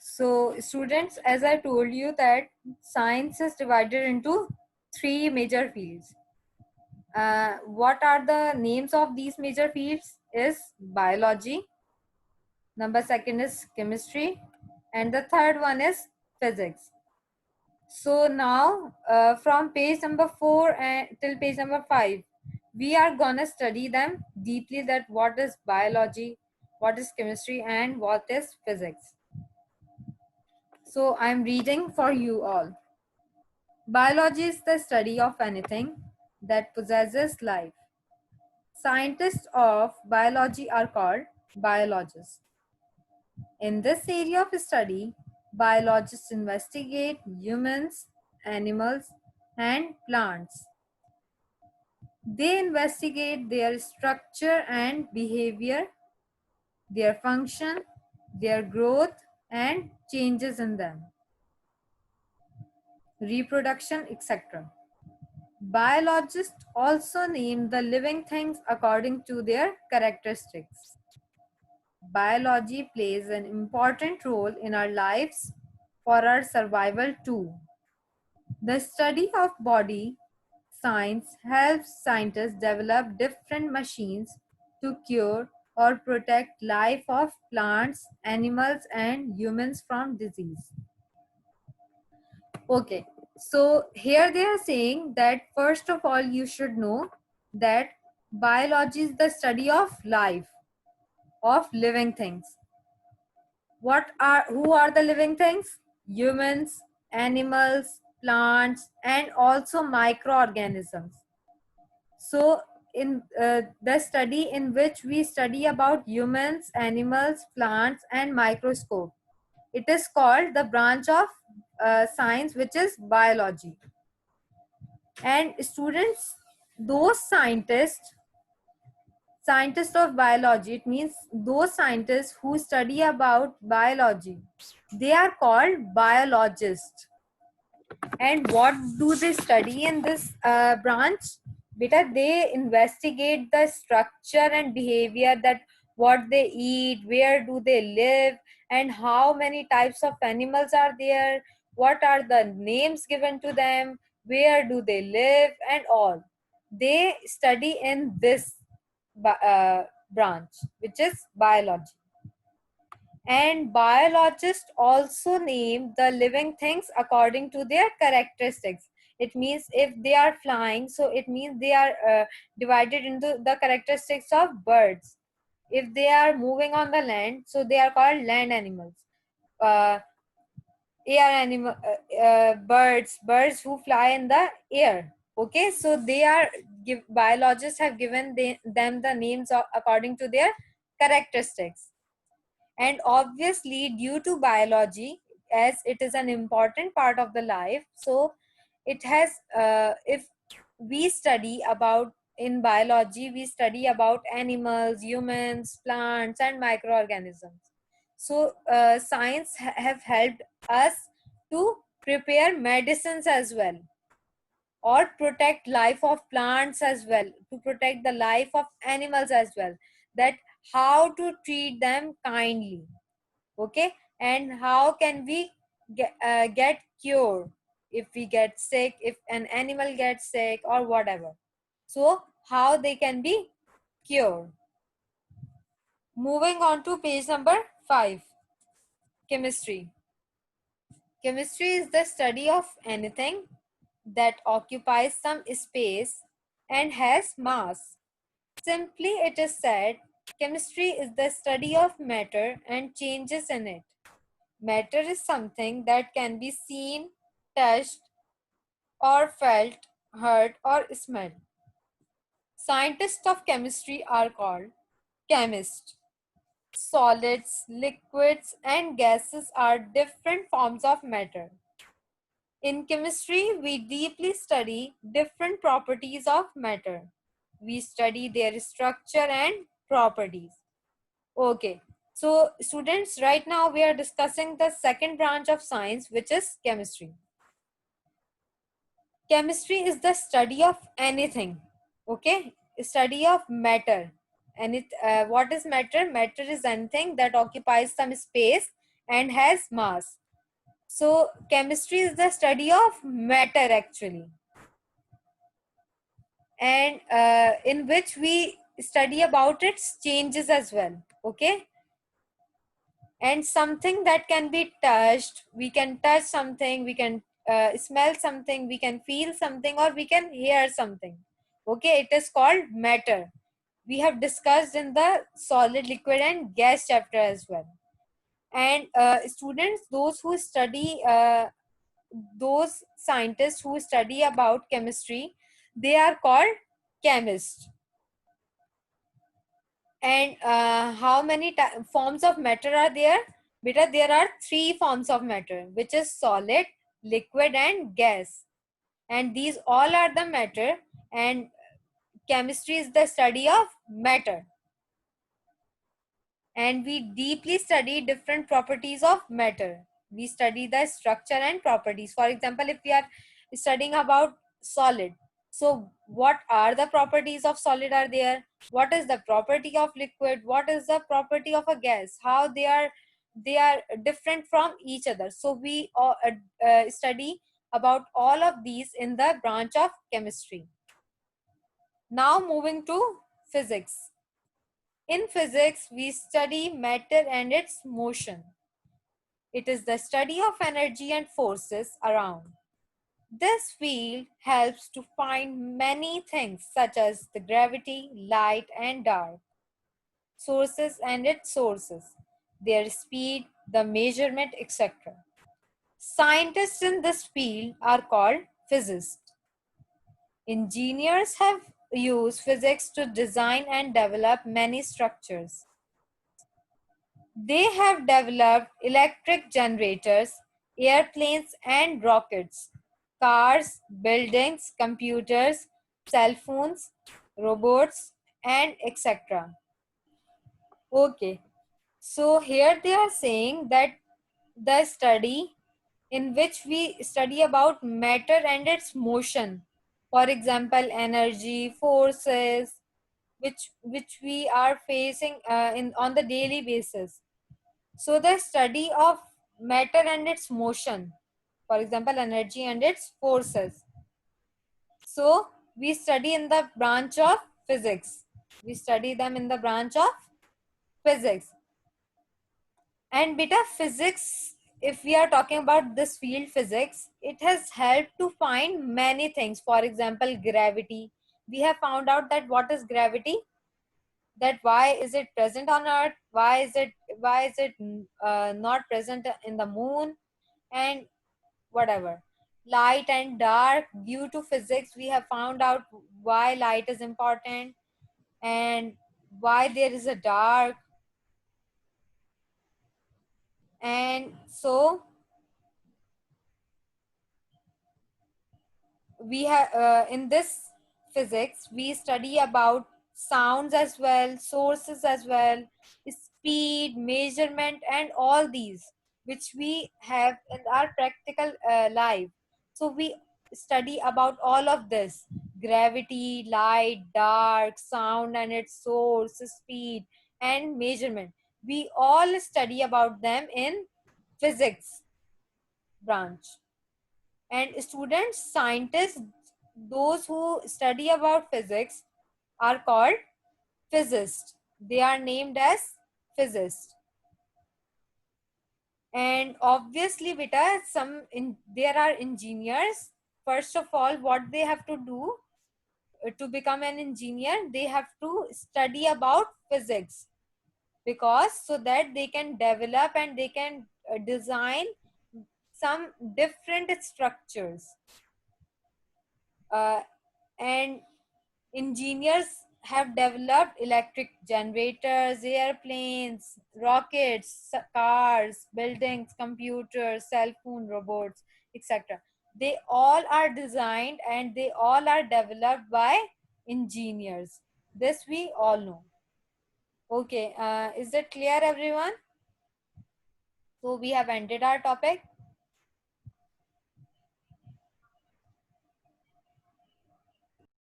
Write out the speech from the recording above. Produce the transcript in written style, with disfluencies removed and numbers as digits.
So students, as I told you that science is divided into three major fields. What are the names of these major fields? Is biology, number second is chemistry, and the third one is physics. So now from page number 4 till page number 5, we are gonna study them deeply, that what is biology, what is chemistry, and what is physics. So I'm reading for you all. Biology is the study of anything that possesses life. Scientists of biology are called biologists. In this area of study, biologists investigate humans, animals, and plants. They investigate their structure and behavior, their function, their growth, and changes in them, reproduction, etc. Biologists also name the living things according to their characteristics. Biology plays an important role in our lives for our survival too. The study of body science helps scientists develop different machines to cure or protect life of plants, animals, and humans from disease. Okay, so here they are saying that first of all you should know that biology is the study of life, of living things. Who are the living things? Humans, animals, plants, and also microorganisms. So in the study in which we study about humans, animals, plants, and microscope, it is called the branch of science which is biology. And students, those scientists of biology, it means those scientists who study about biology, they are called biologists. And what do they study in this branch? Beta, they investigate the structure and behavior, that what they eat, where do they live, and how many types of animals are there, what are the names given to them, where do they live, and all. They study in this branch, which is biology. And biologists also name the living things according to their characteristics. It means if they are flying, so it means they are divided into the characteristics of birds. If they are moving on the land, so they are called land animals. uh, Air animal, birds who fly in the air. Okay, so they are biologists have given them the names according to their characteristics. And obviously, due to biology, as it is an important part of the life, so it has, if we study about, in biology, we study about animals, humans, plants, and microorganisms. So science have helped us to prepare medicines as well, or protect life of plants as well, to protect the life of animals as well, that how to treat them kindly. Okay, and how can we get cure if we get sick, if an animal gets sick or whatever, so how they can be cured. Moving on to page number 5, chemistry. Chemistry is the study of anything that occupies some space and has mass. Simply it is said, chemistry is the study of matter and changes in it. Matter is something that can be seen, touched, or felt, heard, or smelled. Scientists of chemistry are called chemists. Solids, liquids, and gases are different forms of matter. In chemistry, we deeply study different properties of matter. We study their structure and properties. Okay, so students, right now we are discussing the second branch of science, which is chemistry. Chemistry is the study of anything, okay? Study of matter. And what is matter? Matter is anything that occupies some space and has mass. So chemistry is the study of matter actually, and in which we study about its changes as well. Okay, and something that can be touched, we can touch something, we can smell something, we can feel something, or we can hear something. Okay, it is called matter. We have discussed in the solid, liquid and gas chapter as well. And students, those scientists who study about chemistry, they are called chemists. And how many forms of matter are there? Beta, there are three forms of matter, which is solid, liquid and gas. And these all are the matter, and chemistry is the study of matter. And we deeply study different properties of matter. We study the structure and properties. For example, if we are studying about solid, so what are the properties of solid are there? What is the property of liquid? What is the property of a gas? How they are different from each other. So we study about all of these in the branch of chemistry. Now moving to physics. In physics, we study matter and its motion. It is the study of energy and forces around. This field helps to find many things such as the gravity, light and dark, sources and its sources, their speed, the measurement, etc. Scientists in this field are called physicists. Engineers have used physics to design and develop many structures. They have developed electric generators, airplanes and rockets, cars, buildings, computers, cell phones, robots, and etc. Okay, so here they are saying that the study in which we study about matter and its motion, for example, energy, forces, which we are facing in on the daily basis. So the study of matter and its motion, for example, energy and its forces. So we study in the branch of physics. We study them in the branch of physics. And beta physics, if we are talking about this field physics, it has helped to find many things. For example, gravity. We have found out that what is gravity, that why is it present on earth, why is it not present in the moon, and whatever. Light and dark, due to physics we have found out why light is important and why there is a dark. And so we have in this physics we study about sounds as well, sources as well, speed, measurement and all these which we have in our practical life. So we study about all of this: gravity, light, dark, sound and its source, speed and measurement. We all study about them in physics branch. And students, scientists, those who study about physics are called physicists. They are named as physicists. And obviously beta, there are engineers. First of all, what they have to do to become an engineer, they have to study about physics, because so that they can develop and they can design some different structures. And engineers have developed electric generators, airplanes, rockets, cars, buildings, computers, cell phone, robots, etc. They all are designed and they all are developed by engineers. This we all know. Okay, is it clear, everyone? So we have ended our topic.